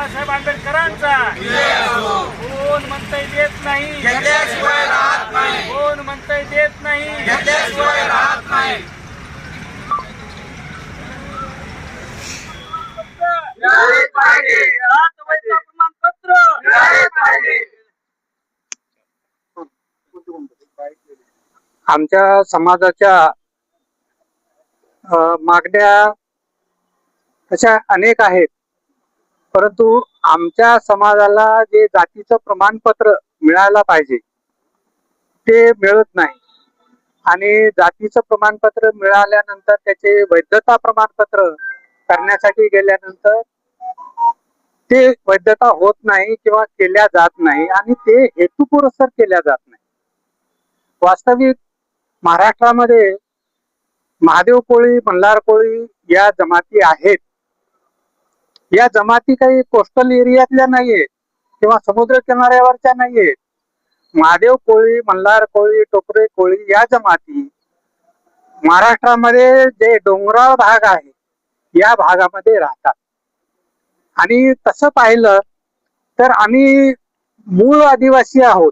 बाबासाहेब आंबेडकरांचा कोण म्हणतंय देत नाही, कोण म्हणतंय देत नाही. आमच्या समाजाच्या मागण्या तशा अनेक आहेत, परंतु आमच्या समाजाला जे जातीचं प्रमाणपत्र मिळायला पाहिजे ते मिळत नाही. आणि जातीचं प्रमाणपत्र मिळाल्यानंतर त्याचे वैधता प्रमाणपत्र करण्यासाठी गेल्यानंतर ते वैधता होत नाही किंवा केल्या जात नाही आणि ते हेतुपुरस्सर केल्या जात नाही. वास्तविक महाराष्ट्रामध्ये महादेव कोळी, मल्हार कोळी या जमाती आहेत. या जमाती काही कोस्टल एरियातल्या नाहीयेत किंवा समुद्र किनाऱ्यावरच्या नाहीयेत. महादेव कोळी, मल्हार कोळी, टोकरे कोळी या जमाती महाराष्ट्रामध्ये जे डोंगराळ भाग आहे या भागामध्ये राहतात. आणि तसं पाहिलं तर आम्ही मूळ आदिवासी आहोत,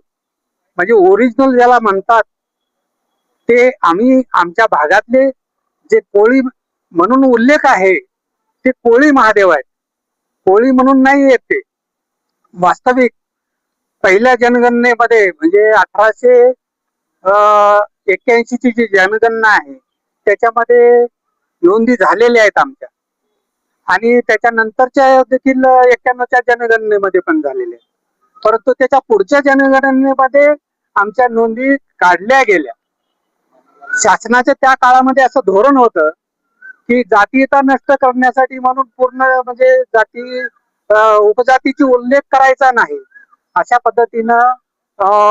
म्हणजे ओरिजिनल ज्याला म्हणतात ते आम्ही. आमच्या भागातले जे कोळी म्हणून उल्लेख आहे ते कोळी महादेव आहेत, कोळी म्हणून नाही येत ते. वास्तविक पहिल्या जनगणनेमध्ये म्हणजे 1881 ची जी जनगणना आहे त्याच्यामध्ये नोंदी झालेल्या आहेत आमच्या, आणि त्याच्यानंतरच्या देखील 91च्या जनगणनेमध्ये पण झालेल्या आहेत. परंतु त्याच्या पुढच्या जनगणनेमध्ये आमच्या नोंदी काढल्या गेल्या. शासनाच्या त्या काळामध्ये असं धोरण होतं की जातीयता नष्ट करण्यासाठी म्हणून पूर्ण म्हणजे जाती उपजातीची उल्लेख करायचा नाही अशा पद्धतीनं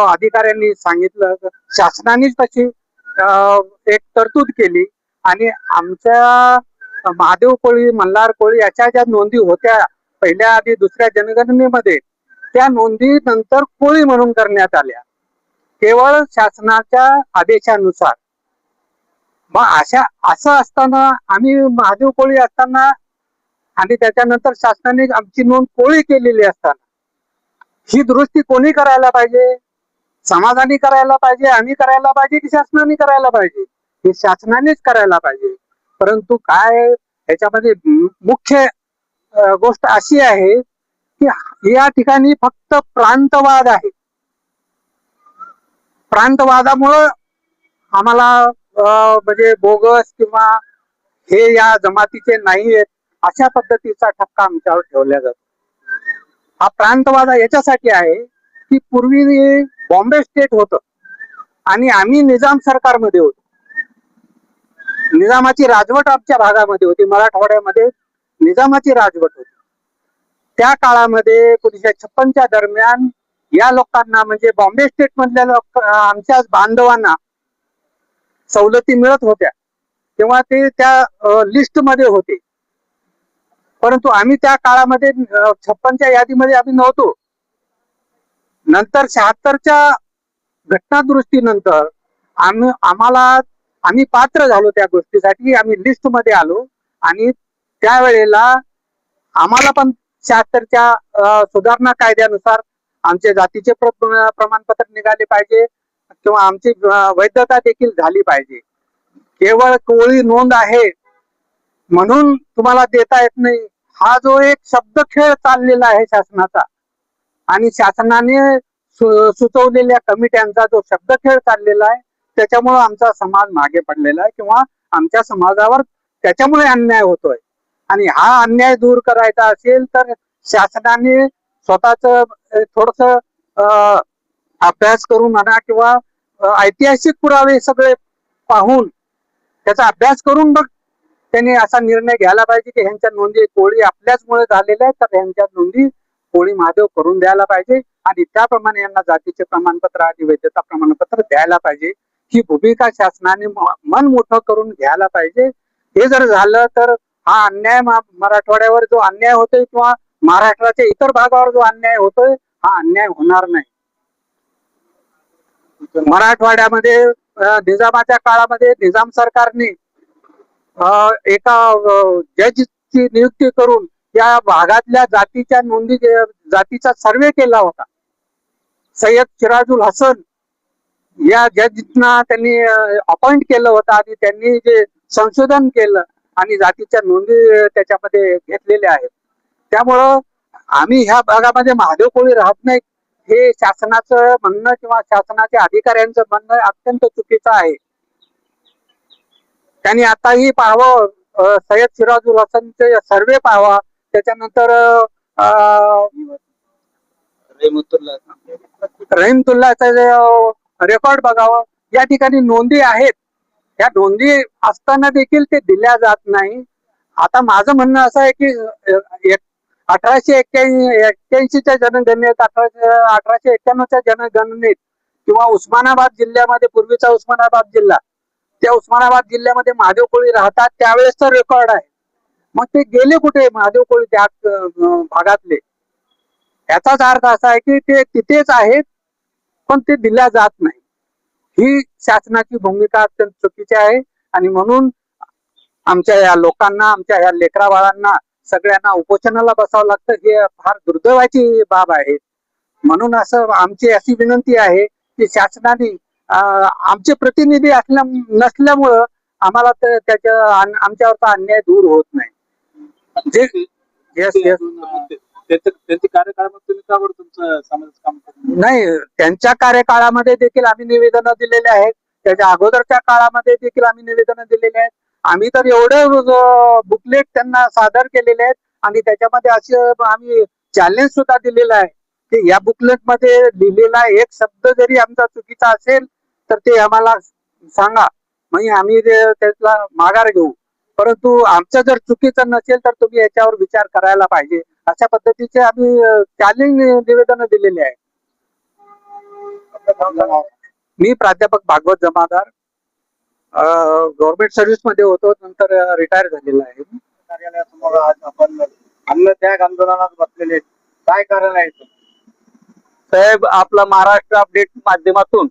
अधिकाऱ्यांनी सांगितलं. शासनानेच तशी एक तरतूद केली आणि आमच्या महादेव कोळी, मल्हार कोळी याच्या ज्या नोंदी होत्या पहिल्या आधी दुसऱ्या जनगणनेमध्ये त्या नोंदी नंतर कोळी म्हणून करण्यात आल्या, केवळ शासनाच्या आदेशानुसार. मग असं असताना आम्ही महादेव कोळी असताना आणि त्याच्यानंतर शासनाने आमची नोंद कोळी केलेली असताना ही दुरुस्ती कोणी करायला पाहिजे? समाजाने करायला पाहिजे, आम्ही करायला पाहिजे की शासनाने करायला पाहिजे? हे शासनानेच करायला पाहिजे. परंतु काय याच्यामध्ये मुख्य गोष्ट अशी आहे की या ठिकाणी फक्त प्रांतवाद आहे. प्रांतवादामुळं आम्हाला म्हणजे बोगस किंवा हे या जमातीचे नाही आहेत अशा पद्धतीचा ठपका आमच्यावर ठेवला जातो. हा प्रांतवाद याच्यासाठी आहे की पूर्वी बॉम्बे स्टेट होतं आणि आम्ही निजाम सरकारमध्ये होतो. निजामाची राजवट आमच्या भागामध्ये होती, मराठवाड्यामध्ये निजामाची राजवट होती. त्या काळामध्ये 1956च्या दरम्यान या लोकांना म्हणजे बॉम्बे स्टेट मधल्या आमच्या बांधवांना सवलती मिळत होत्या तेव्हा ते त्या लिस्ट मध्ये होते. परंतु आम्ही त्या काळामध्ये 56च्या यादीमध्ये आम्ही नव्हतो. नंतर 76च्या घटनादुरुस्तीनंतर आम्ही पात्र झालो त्या गोष्टीसाठी, आम्ही लिस्ट मध्ये आलो आणि त्यावेळेला आम्हाला पण 76च्या सुधारणा कायद्यानुसार आमचे जातीचे प्रमाणपत्र निघाले पाहिजे किंवा आमची वैधता देखील झाली पाहिजे. केवळ कोळी नोंद आहे म्हणून तुम्हाला देता येत नाही हा जो एक शब्द खेळ चाललेला आहे शासनाचा आणि शासनाने सुचवलेल्या कमिट्यांचा जो शब्द खेळ चाललेला आहे त्याच्यामुळे आमचा समाज मागे पडलेला आहे किंवा आमच्या समाजावर त्याच्यामुळे अन्याय होतोय. आणि हा अन्याय दूर करायचा असेल तर शासनाने स्वतःच थोडस अभ्यास करून म्हणा किंवा ऐतिहासिक पुरावे सगळे पाहून त्याचा अभ्यास करून मग त्यांनी असा निर्णय घ्यायला पाहिजे की ह्यांच्या नोंदी कोळी आपल्याचमुळे झालेल्या आहेत तर ह्यांच्या नोंदी कोळी महादेव करून द्यायला पाहिजे आणि त्याप्रमाणे यांना जातीचे प्रमाणपत्र आणि वैधता प्रमाणपत्र द्यायला पाहिजे. ही भूमिका शासनाने मन मोठं करून घ्यायला पाहिजे. हे जर झालं तर हा अन्याय मराठवाड्यावर जो अन्याय होतोय किंवा महाराष्ट्राच्या इतर भागावर जो अन्याय होतोय हा अन्याय होणार नाही. मराठवाड्यामध्ये निजामाच्या काळामध्ये निजाम सरकारने एका जजची नियुक्ती करून या भागातल्या जातीच्या नोंदी जातीचा सर्वे केला होता. सय्यद सिराजुल हसन या जजना त्यांनी अपॉइंट केलं होतं आणि त्यांनी जे संशोधन केलं आणि जातीच्या नोंदी त्याच्यामध्ये घेतलेल्या आहेत. त्यामुळं आम्ही ह्या भागामध्ये महादेव कोळी राहत नाही हे शासनाचं म्हणणं किंवा शासनाच्या अधिकाऱ्यांचं म्हणणं अत्यंत चुकीचं आहे. त्यांनी आताही पाहावं, सय्यद सिराजुल हसनचे सर्वे पाहावा, त्याच्यानंतर रहीमतुल्लाचा रेकॉर्ड बघावं. या ठिकाणी नोंदी आहेत, या नोंदी असताना देखील ते दिल्या जात नाही. आता माझं म्हणणं असं आहे की 1881च्या जनगणनेत 1891च्या जनगणनेत किंवा उस्मानाबाद जिल्ह्यामध्ये, पूर्वीचा उस्मानाबाद जिल्हा, त्या उस्मानाबाद जिल्ह्यामध्ये महादेव कोळी राहतात त्यावेळेसचा रेकॉर्ड आहे. मग ते गेले कुठे महादेव कोळी त्या भागातले? याचाच अर्थ असा आहे की ते तिथेच आहेत पण ते दिल्या जात नाही. ही शासनाची भूमिका अत्यंत चुकीची आहे आणि म्हणून आमच्या या लोकांना, आमच्या या लेकरा बाळांना सगळ्यांना उपोषणाला बसावं लागतं. हे फार दुर्दैवाची बाब आहे. म्हणून असं आमची अशी विनंती आहे की शासनाने आमचे प्रतिनिधी नसल्यामुळं आम्हाला आमच्यावरचा अन्याय दूर होत नाही. जे त्यांच्या कार्यकाळामध्ये तुम्ही का बरं तुमचं समाजाचं काम करत नाही, त्यांच्या कार्यकाळामध्ये देखील आम्ही निवेदनं दिलेले आहेत, त्याच्या अगोदरच्या काळामध्ये देखील आम्ही निवेदनं दिलेली आहेत. आम्ही तर एवढे बुकलेट त्यांना सादर केलेले आहेत आणि त्याच्यामध्ये असे आम्ही चॅलेंज सुद्धा दिलेलं आहे की या बुकलेट मध्ये लिहिलेला एक शब्द जरी आमचा चुकीचा असेल तर ते आम्हाला सांगा, म्हणजे आम्ही त्याला माघार घेऊ. परंतु आमचं जर चुकीचं नसेल तर तुम्ही याच्यावर विचार करायला पाहिजे, अशा पद्धतीचे आम्ही चॅलेंज निवेदन दिलेले आहे. मी प्राध्यापक भागवत जमादार, गव्हर्नमेंट सर्व्हिस मध्ये होतो, नंतर रिटायर झालेला आहे. कार्यालयासमोर आज आपण अन्नत्याग आंदोलनात बसलेले, काय कारण आहे साहेब? आपला महाराष्ट्र अपडेट माध्यमातून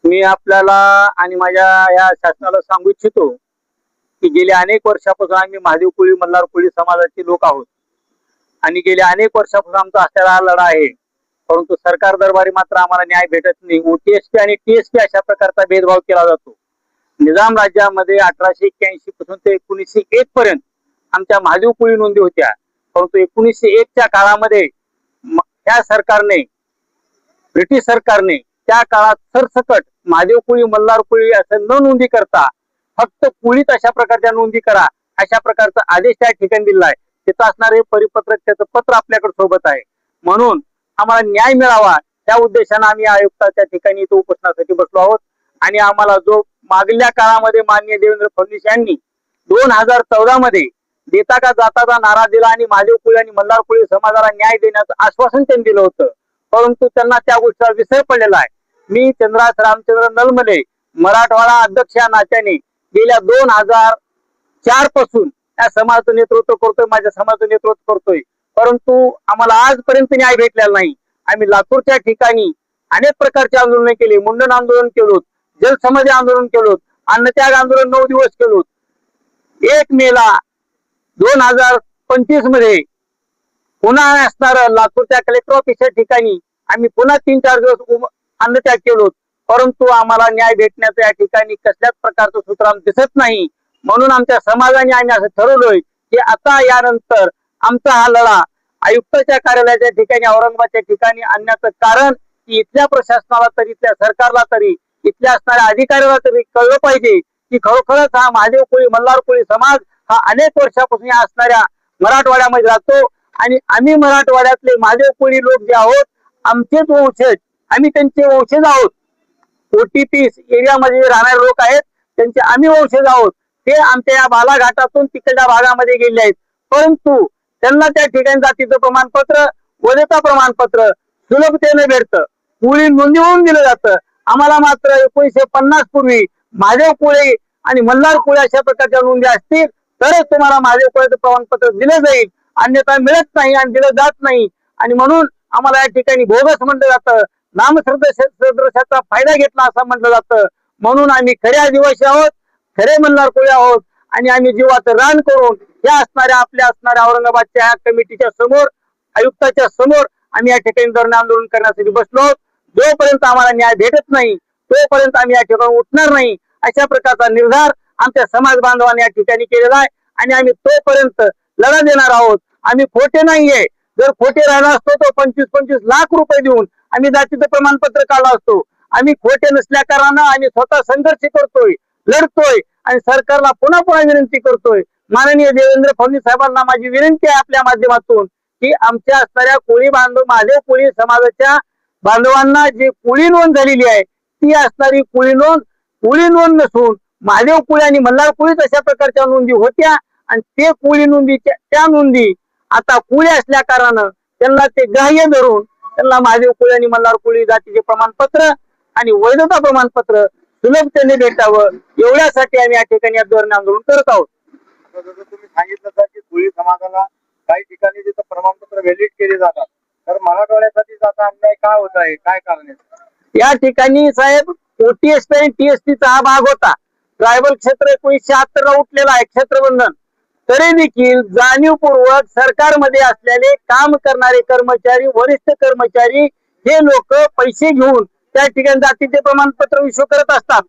मी आपल्याला आणि माझ्या या शासनाला सांगू इच्छितो की गेल्या अनेक वर्षापासून आम्ही महादेव कोळी, मल्हार कोळी समाजाचे लोक आहोत आणि गेल्या अनेक वर्षापासून आमचा असलेला हा लढा आहे. परंतु सरकार दरबारी मात्र आम्हाला न्याय भेटत नाही. ओटीएसपी आणि टीएसपी अशा प्रकारचा भेदभाव केला जातो. निजाम राज्यामध्ये 1881 पासून ते 1901 पर्यंत आमच्या महादेव कोळी नोंदी होत्या. परंतु 1901च्या काळामध्ये त्या सरकारने, ब्रिटिश सरकारने त्या काळात सरसकट महादेव कोळी, मल्हार कोळी असं न नोंदी करता फक्त कोळीत अशा प्रकारच्या नोंदी करा अशा प्रकारचा आदेश त्या ठिकाणी दिला आहे. तिथं असणारे परिपत्रक, त्याचं पत्र आपल्याकडे सोबत आहे. म्हणून आम्हाला न्याय मिळावा त्या उद्देशाने आम्ही आयुक्ताच्या ठिकाणी इथं उपोषणासाठी बसलो आहोत. आणि आम्हाला जो मागल्या काळामध्ये माननीय देवेंद्र फडणवीस यांनी 2014 मध्ये देता का जाताचा नारा दिला आणि महादेव कोळी आणि मल्हार कोळी समाजाला न्याय देण्याचं आश्वासन त्यांनी दिलं होतं, परंतु त्यांना त्या गोष्टीचा विसर पडलेला आहे. मी चंद्रास रामचंद्र नलमले, मराठवाडा अध्यक्ष या नात्याने गेल्या 2004 पासून या समाजाचं नेतृत्व करतोय, माझ्या समाजाचं नेतृत्व करतोय. परंतु आम्हाला आजपर्यंत न्याय भेटलेला नाही. आम्ही लातूरच्या ठिकाणी अनेक प्रकारचे आंदोलन केले, मुंडन आंदोलन केलो, जलसमाधी आंदोलन केलो, अन्नत्याग आंदोलन 9 दिवस केलो. 1 मेला 2025 मध्ये पुन्हा असणार लातूरच्या कलेक्टर ऑफिसच्या ठिकाणी आम्ही पुन्हा 3-4 दिवस अन्नत्याग केलो. परंतु आम्हाला न्याय भेटण्याचं या ठिकाणी कसल्याच प्रकारचं सूत्र दिसत नाही. म्हणून आमच्या समाजाने आम्ही असं ठरवलोय की आता यानंतर आमचा हा लढा आयुक्ताच्या कार्यालयाच्या ठिकाणी, औरंगाबादच्या ठिकाणी आणण्याचं कारण की इथल्या प्रशासनाला तरी, इथल्या सरकारला तरी, इथल्या असणाऱ्या अधिकाऱ्याला तरी कळलं पाहिजे की खरोखरच हा महादेव कोळी, मल्हार कोळी समाज हा अनेक वर्षापासून या असणाऱ्या मराठवाड्यामध्ये राहतो आणि आम्ही मराठवाड्यातले महादेव कोळी लोक जे आहोत, आमचेच वंशज, आम्ही त्यांचे वंशज आहोत. ओटीपी एरियामध्ये राहणारे लोक आहेत त्यांचे आम्ही वंशज आहोत. ते आमच्या या बालाघाटातून तिकडच्या भागामध्ये गेले आहेत, परंतु त्यांना त्या ठिकाणी जातीचं प्रमाणपत्र, वैधता प्रमाणपत्र सुलभतेने भेटतं, कोळी नोंदी होऊन दिलं जातं. आम्हाला मात्र 1950 पूर्वी महादेव कोळी आणि मल्हार कोळी अशा प्रकारच्या नोंदी असतील तरच तुम्हाला महादेव कोळीचं प्रमाणपत्र दिलं जाईल, अन्यथा मिळत नाही आणि दिलं जात नाही. आणि म्हणून आम्हाला या ठिकाणी बोगस म्हटलं जातं, नामसदृशाचा फायदा घेतला असं म्हटलं जातं. म्हणून आम्ही खरे आदिवासी आहोत, खरे मल्हार कोळी आहोत आणि आम्ही जीवाचं रान करून या असणाऱ्या औरंगाबादच्या कमिटीच्या समोर, आयुक्ताच्या समोर आम्ही या ठिकाणी धरणे आंदोलन करण्यासाठी बसलो आहोत. जोपर्यंत आम्हाला न्याय भेटत नाही तोपर्यंत आम्ही या ठिकाणी उठणार नाही, अशा प्रकारचा निर्धार आमच्या समाज बांधवांनी या ठिकाणी केलेला आहे आणि आम्ही तोपर्यंत लढा देणार आहोत. आम्ही खोटे नाहीये. जर खोटे राहिला असतो तर 25-25 लाख रुपये देऊन आम्ही जातीचं प्रमाणपत्र काढलं असतो. आम्ही खोटे नसल्या कारणानं आम्ही स्वतः संघर्ष करतोय, लढतोय आणि सरकारला पुन्हा पुन्हा विनंती करतोय. माननीय देवेंद्र फडणवीस साहेबांना माझी विनंती आहे आपल्या माध्यमातून की आमच्या असणाऱ्या कोळी बांधव, महादेव कोळी समाजाच्या बांधवांना जी कोळी नोंद झालेली आहे ती असणारी कोळी नोंद नसून महादेव कोळी आणि मल्हार कोळीच अशा प्रकारच्या नोंदी होत्या आणि ते कोळी नोंदीच्या त्या नोंदी आता कोळी असल्या कारणानं त्यांना ते ग्राह्य धरून त्यांना महादेव कोळी आणि मल्हार कोळी जातीचे प्रमाणपत्र आणि वैधता प्रमाणपत्र सुलभतेने भेटावं एवढ्यासाठी आम्ही या ठिकाणी धरणे आंदोलन करत आहोत. जसं तुम्ही सांगितलं तर की कोळी समाजाला काही ठिकाणी तिथं प्रमाणपत्र व्हॅलिड केले जातात, तर मराठवाड्यासाठी आता अन्याय काय होत आहे, काय कारण आहे? या ठिकाणी साहेब ओटीएसपी आणि टीएसपीचा हा भाग होता. ट्रायबल क्षेत्र 1976 ला उठलेला आहे क्षेत्रबंधन. तरी देखील जाणीवपूर्वक सरकारमध्ये असलेले काम करणारे कर्मचारी, वरिष्ठ कर्मचारी हे लोक पैसे घेऊन त्या ठिकाणी जातीचे प्रमाणपत्र इश्यू करत असतात.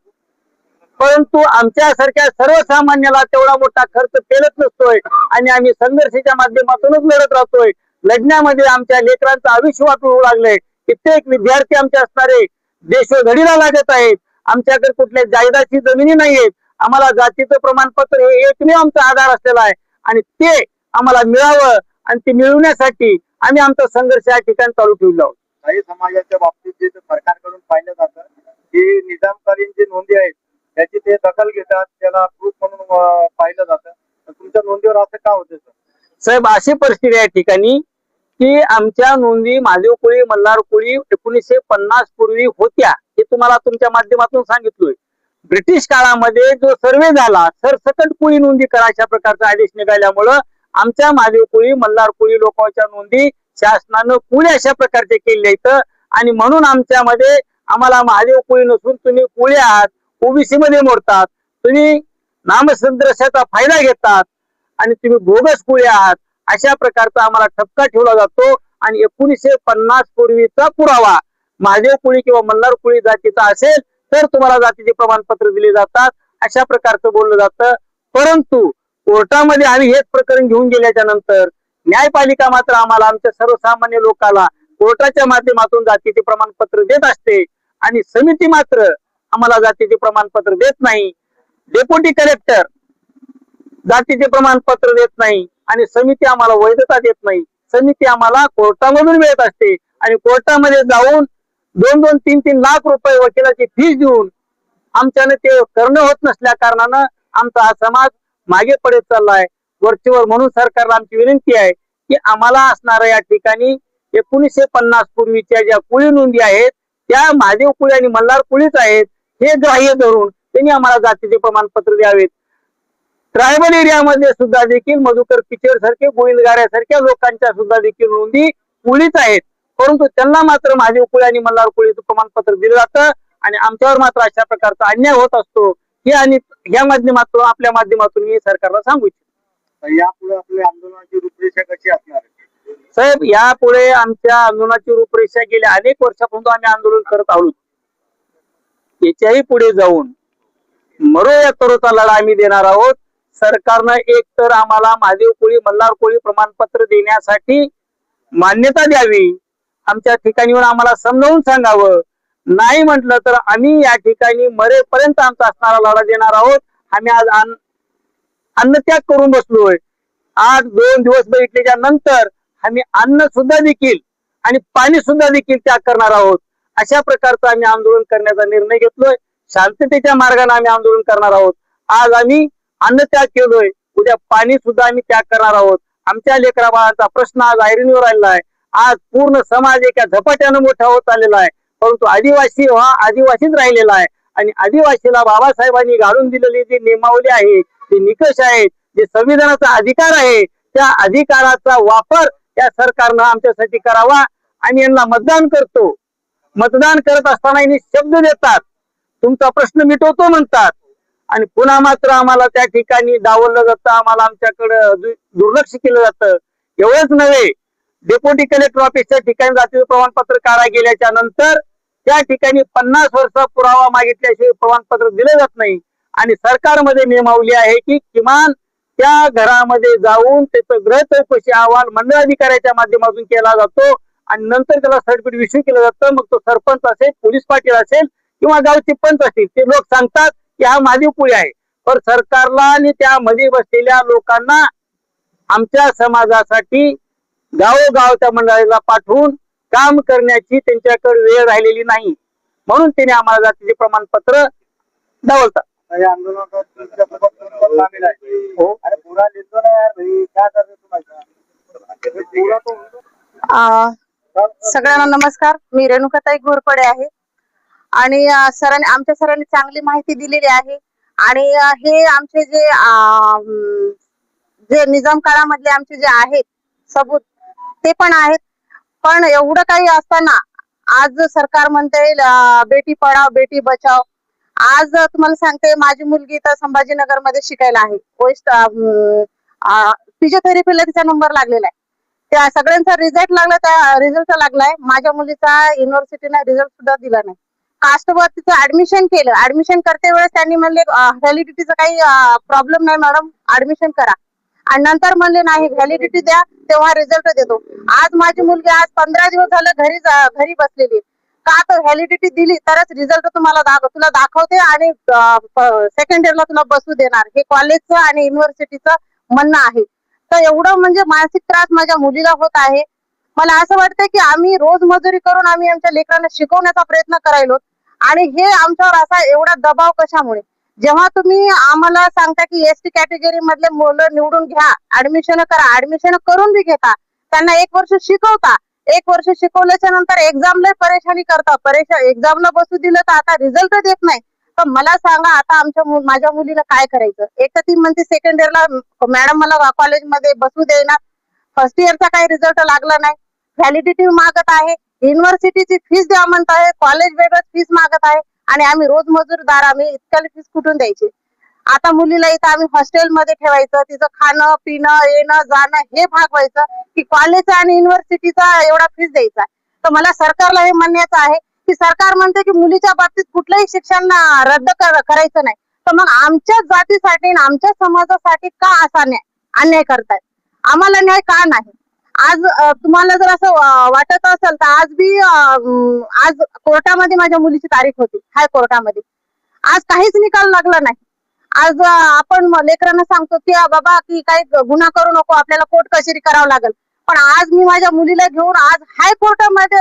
परंतु आमच्यासारख्या सर्वसामान्याला तेवढा मोठा खर्च पेलत नसतोय आणि आम्ही संघर्षाच्या माध्यमातूनच लढत राहतोय. लढण्यामध्ये आमच्या लेकरांचं आयुष्य वाटू लागलंय. कित्येक विद्यार्थी आमचे असणारे देशोधडीला लागत आहेत. आमच्याकडे कुठल्या जायदाची जमिनी नाहीयेत. आम्हाला जातीचं प्रमाणपत्र हे एकमेव आमचा आधार असलेला आहे आणि ते आम्हाला मिळावं आणि ते मिळवण्यासाठी आम्ही आमचा संघर्ष या ठिकाणी चालू ठेवला आहोत. काही समाजाच्या बाबतीत जे सरकारकडून पाहिलं जातं की निजामकालीन जे नोंदी आहेत त्याची ते दखल घेतात, त्याला प्रूफ म्हणून पाहिलं जातं. तर तुमच्या नोंदीवर असं का होतं सर? साहेब अशी परिस्थिती आहे या ठिकाणी की आमच्या नोंदी महादेव कोळी, मल्हार कोळी 1950 पूर्वी होत्या. हे तुम्हाला तुमच्या माध्यमातून सांगितलोय. ब्रिटिश काळामध्ये जो सर्वे झाला सरसकट कोळी नोंदी करा अशा प्रकारचा आदेश निघाल्यामुळं आमच्या महादेव कोळी, मल्हार कोळी लोकांच्या नोंदी शासनानं कोळी अशा प्रकारचे केले आहेत आणि म्हणून आमच्यामध्ये आम्हाला महादेव कोळी नसून तुम्ही कोळी आहात, ओबीसी मध्ये मोडतात, तुम्ही नामसदृशाचा फायदा घेतात आणि तुम्ही बोगस कोळी आहात अशा प्रकारचा आम्हाला ठपका ठेवला जातो. आणि 1950 पूर्वीचा पुरावा महादेव कोळी किंवा मल्हार कोळी जातीचा असेल तर तुम्हाला जातीचे प्रमाणपत्र दिले जातात अशा प्रकारचं बोललं जातं. परंतु कोर्टामध्ये आम्ही हेच प्रकरण घेऊन गेल्याच्या नंतर न्यायपालिका मात्र आम्हाला, आमच्या सर्वसामान्य लोकांना कोर्टाच्या माध्यमातून जातीचे प्रमाणपत्र देत असते आणि समिती मात्र आम्हाला जातीचे प्रमाणपत्र देत नाही. डेप्युटी कलेक्टर जातीचे प्रमाणपत्र देत नाही आणि समिती आम्हाला वैधता देत नाही. समिती आम्हाला कोर्टामधून मिळत असते आणि कोर्टामध्ये जाऊन 2-2, 3-3 लाख रुपये वकिलाची फीस देऊन आमच्याने ते करणं होत नसल्या कारणानं आमचा हा समाज मागे पडत चाललाय. वरचीवर म्हणून सरकारला आमची विनंती आहे की आम्हाला असणाऱ्या या ठिकाणी 1950 पूर्वीच्या ज्या कोळी नोंदी आहेत त्या महादेव कोळी आणि मल्हार कोळीच आहेत हे ग्राह्य धरून त्यांनी आम्हाला जातीचे प्रमाणपत्र द्यावेत. ट्रायबल एरियामध्ये सुद्धा देखील मधुकर पिचर सारखे, गोविंदगाऱ्यासारख्या लोकांच्या सुद्धा देखील नोंदी कोळीच आहेत, परंतु त्यांना मात्र महादेव कोळी आणि मल्हार कोळीचं प्रमाणपत्र दिलं जातं आणि आमच्यावर मात्र अशा प्रकारचा अन्याय होत असतो. हे आणि या माध्यमातून, आपल्या माध्यमातून मी सरकारला सांगू इच्छितो. यापुढे आपल्या आंदोलनाची रूपरेषा कशी असणार आहे? साहेब यापुढे आमच्या आंदोलनाची रूपरेषा गेल्या अनेक वर्षापासून आम्ही आंदोलन करत आहोत. याच्याही पुढे जाऊन मरो या तरोचा लढा आम्ही देणार आहोत. सरकारनं एक तर आम्हाला महादेव कोळी, मल्हार कोळी प्रमाणपत्र देण्यासाठी मान्यता द्यावी, आमच्या ठिकाणीवर आम्हाला समजावून सांगावं. नाही म्हटलं तर आम्ही या ठिकाणी मरेपर्यंत आमचा असणारा लढा देणार आहोत. आम्ही आज अन्नत्याग करून बसलोय. 8-2 दिवस बैठल्याच्या नंतर आम्ही अन्न सुद्धा देखील आणि पाणी सुद्धा देखील त्याग करणार आहोत. अशा प्रकारचं आम्ही आंदोलन करण्याचा निर्णय घेतलोय. शांततेच्या मार्गाने आम्ही आंदोलन करणार आहोत. आज आम्ही अन्न त्याग केलोय, उद्या पाणी सुद्धा आम्ही त्याग करणार आहोत. आमच्या लेकरा बाळाचा प्रश्न आज ऐरणीवर आलेला आहे. आज पूर्ण समाज एका झपाट्यानं मोठा होत आलेला आहे, परंतु आदिवासी हा आदिवासीच राहिलेला आहे आणि आदिवासीला बाबासाहेबांनी घालून दिलेली जी नियमावली आहे, जे निकष आहेत, जे संविधानाचा अधिकार आहे, त्या अधिकाराचा वापर या सरकारनं आमच्यासाठी करावा. आणि यांना मतदान करतो, मतदान करत असताना यांनी शब्द देतात, तुमचा प्रश्न मिटवतो म्हणतात आणि पुन्हा मात्र आम्हाला त्या ठिकाणी डावललं जातं, आम्हाला आमच्याकडे दुर्लक्ष केलं जातं. एवढंच नव्हे, डेप्युटी कलेक्टर ऑफिसच्या ठिकाणी जातीचं प्रमाणपत्र काढा गेल्याच्या नंतर त्या ठिकाणी 50 वर्ष पुरावा मागितल्याशिवाय प्रमाणपत्र दिले जात नाही. आणि सरकारमध्ये नियमावली आहे की किमान त्या घरामध्ये जाऊन त्याचं गृह चौकशी अहवाल मंडळ अधिकाऱ्याच्या माध्यमातून केला जातो आणि नंतर त्याला सर्टिफिकेट इश्यू केलं जातं. मग तो सरपंच असेल, पोलीस पाटील असेल किंवा गावचे पंच असतील, ते लोक सांगतात की हा महादेव पुळे आहे. पण सरकारला आणि त्यामध्ये बसलेल्या लोकांना आमच्या समाजासाठी गावोगाव त्या मंडळाला पाठवून काम करण्याची त्यांच्याकडे वेळ राहिलेली नाही, म्हणून त्याने आम्हाला जातीचे प्रमाणपत्र डावलतात. या आंदोलनात तुमच्यासोबत कोण कोण सामील आहे? हो. अरे पूरा लिहितो ना यार भाई, क्या कर रहे तुम्हाला पूरा तो सगळ्यांना नमस्कार. मी रेणुकाताई घोरपडे आहे आणि आमच्या सरांनी चांगली माहिती दिलेली आहे. आणि हे आमचे जे निजाम काळामधले आमचे जे आहेत सबूत ते पण आहेत. पण एवढं काही असताना आज सरकार म्हणते बेटी पढाओ बेटी बचाओ. आज तुम्हाला सांगते, माझी मुलगी तर संभाजीनगर मध्ये शिकायला आहे. फिजिओथेरपीला तिचा नंबर लागलेला आहे. त्या सगळ्यांचा रिझल्ट लागला, त्या रिझल्ट लागलाय. माझ्या मुलीचा युनिव्हर्सिटीने रिझल्ट सुद्धा दिला नाही. कास्टवर तिचं ऍडमिशन केलं. ऍडमिशन करते वेळेस त्यांनी म्हणले व्हॅलिडिटीचा काही प्रॉब्लेम नाही मॅडम, ऍडमिशन करा. आणि नंतर म्हणले नाही, व्हॅलिडिटी द्या तेव्हा रिझल्ट देतो. आज माझी मुलगी आज 15 दिवस झाले घरी बसलेली. का तर व्हॅलिडिटी दिली तरच रिझल्ट तुला दाखवते आणि सेकंड इयरला तुला बसू देणार. हे कॉलेजचं आणि युनिव्हर्सिटीचं म्हणणं आहे. तर एवढं म्हणजे मानसिक त्रास माझ्या मुलीला होत आहे. मला असं वाटतं की आम्ही रोज मजुरी करून आम्ही आमच्या लेकरांना शिकवण्याचा प्रयत्न करायलो आणि हे आमच्यावर असा एवढा दबाव कशामुळे? जेव्हा तुम्ही आम्हाला सांगता की एसटी कॅटेगरी मधले मुलं निवडून घ्या, ऍडमिशन करा, ऍडमिशन करून बी घेता, त्यांना 1 वर्ष शिकवता, 1 वर्ष शिकवल्याच्या नंतर एक्झामला परेशानी करता, एक्झामला बसू दिलं तर आता रिझल्ट देत नाही. तर मला सांगा आता माझ्या मुलीला काय करायचं? एक तर ती म्हणते सेकंड इयरला मॅडम मला कॉलेजमध्ये बसू देणार, फर्स्ट इयरचा काही रिझल्ट लागला नाही, व्हॅलिडिटी मागत आहे, युनिव्हर्सिटीची फीस द्या म्हणत आहे, कॉलेज वेगळंच फीस मागत आहे आणि आम्ही रोज मजूरदार, आम्ही इतक्या फीस कुठून द्यायची? आता मुलीला इथं आम्ही हॉस्टेलमध्ये ठेवायचं, तिचं खाणं पिणं येणं जाणं हे भागवायचं की कॉलेजचा आणि युनिव्हर्सिटीचा एवढा फीस द्यायचा? तर मला सरकारला हे म्हणण्याचं आहे की सरकार म्हणते की मुलीच्या बाबतीत कुठलंही शिक्षण रद्द करायचं नाही, तर मग आमच्या जातीसाठी आणि आमच्या समाजासाठी का असा अन्याय करतायत? आम्हाला न्याय का नाही? आज तुम्हाला जर असं वाटत असेल तर आज कोर्टामध्ये माझ्या मुलीची तारीख होती, हायकोर्टामध्ये. आज काहीच निकाल लागला नाही. आज आपण लेकरांना सांगतो की बाबा की काही गुन्हा करू नको, आपल्याला कोर्ट कचेरी करावं लागेल. पण आज मी माझ्या मुलीला घेऊन आज हायकोर्टामध्ये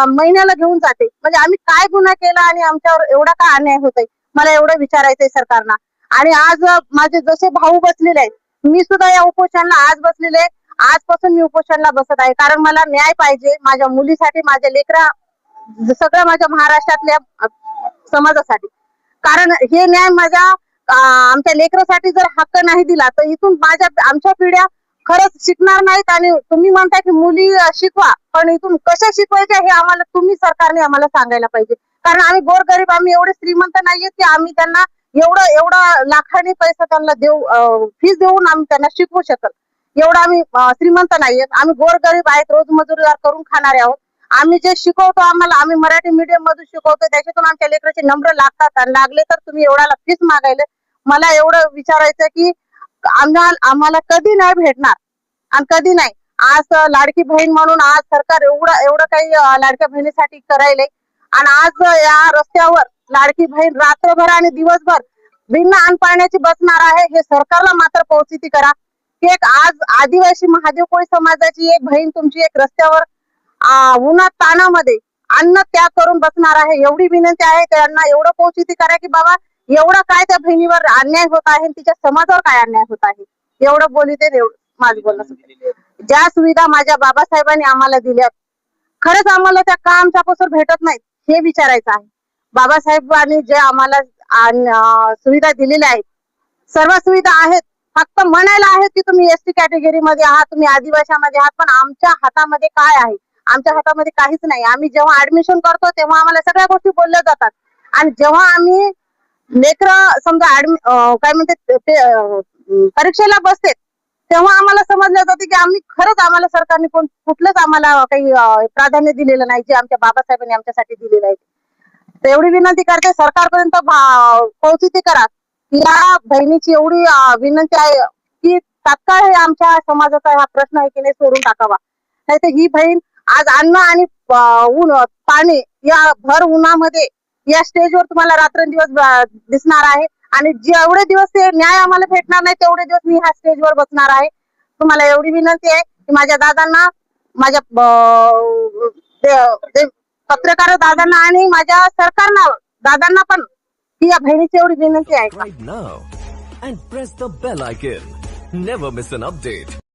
महिन्याला घेऊन जाते. म्हणजे आम्ही काय गुन्हा केला आणि आमच्यावर एवढा काय अन्याय होतोय? मला एवढं विचारायचंय सरकारना. आणि आज माझे जसे भाऊ बसलेले आहेत, मी सुद्धा या उपोषणाला आज बसलेले आहे. आजपासून मी उपोषणाला बसत आहे, कारण मला न्याय पाहिजे माझ्या मुलीसाठी, माझ्या लेकरा, सगळ्या माझ्या महाराष्ट्रातल्या समाजासाठी. कारण हे न्याय आमच्या लेकरासाठी जर हक्क नाही दिला तर इथून आमच्या पिढ्या खरंच शिकणार नाहीत. आणि तुम्ही म्हणता की मुली शिकवा, पण इथून कशा शिकवायच्या हे आम्हाला तुम्ही सरकारने आम्हाला सांगायला पाहिजे. कारण आम्ही गोरगरीब, आम्ही एवढे श्रीमंत नाहीये की आम्ही त्यांना एवढा लाखांनी पैसा त्यांना फीस देऊन आम्ही त्यांना शिकवू शकत. एवढा आम्ही श्रीमंत नाहीये, आम्ही गोरगरीब आहेत, रोज मजुरीदार करून खाणारे आहोत. आम्ही जे शिकवतो, आम्ही मराठी मीडियम मधून शिकवतो, त्याच्यातून आमच्या लेकराचे नंबर लागतात आणि लागले तर तुम्ही एवढ्याला फीस मागायले. मला एवढं विचारायचं की आम्हाला कधी नाही भेटणार आणि कधी नाही. आज लाडकी बहीण म्हणून आज सरकार एवढं काही लाडक्या बहिणीसाठी करायले आणि आज या रस्त्यावर लाडकी बहीण रात्रभर आणि दिवसभर बिना अन्न पाण्याची बसणार आहे. हे सरकारला मात्र पोहोचिती करा की एक आज आदिवासी महादेव कोळी समाजाची एक बहीण तुमची एक रस्त्यावर उन्हात तानामध्ये अन्न त्याग करून बसणार आहे. एवढी विनंती आहे त्यांना, एवढं पोहोचिती करा की बाबा एवढं काय त्या बहिणीवर अन्याय होत आहे, तिच्या समाजावर काय अन्याय होत आहे. एवढं बोलते माझं बोलणं. ज्या सुविधा माझ्या बाबासाहेबांनी आम्हाला दिल्या, खरंच आम्हाला त्या का आमच्यापासून भेटत नाहीत हे विचारायचं आहे. बाबासाहेबांनी जे आम्हाला सुविधा दिलेल्या आहेत, सर्व सुविधा आहेत, फक्त म्हणायला आहेत की तुम्ही एसटी कॅटेगरी मध्ये आहात, तुम्ही आदिवासीमध्ये आहात, पण आमच्या हातामध्ये काय आहे? आमच्या हातामध्ये काहीच नाही. आम्ही जेव्हा ऍडमिशन करतो तेव्हा आम्हाला सगळ्या गोष्टी बोलल्या जातात आणि जेव्हा आम्ही लेकरं समजा काय म्हणते परीक्षेला बसते तेव्हा आम्हाला समजलं जाते की आम्हाला सरकारने कुठलंच आम्हाला काही प्राधान्य दिलेलं नाही जे आमच्या बाबासाहेबांनी आमच्यासाठी दिलेलं आहे. तर एवढी विनंती करते सरकारपर्यंत पोहोचती करा की या बहिणीची एवढी विनंती आहे की तात्काळ हे आमच्या समाजाचा हा प्रश्न आहे की नाही सोडून टाकावा. नाही तर ही बहीण आज अन्न आणि पाणी या भर उन्हामध्ये या स्टेजवर तुम्हाला रात्रंदिवस दिसणार आहे आणि जेवढे दिवस ते न्याय आम्हाला भेटणार नाही तेवढे दिवस मी ह्या स्टेजवर बसणार आहे. तुम्हाला एवढी विनंती आहे की माझ्या दादांना, माझ्या पत्रकार दादांना आणि माझ्या सरकारना दादांना पण की या बहिणीची एवढी विनंती आहे. Right now and press the bell icon. Never miss an update.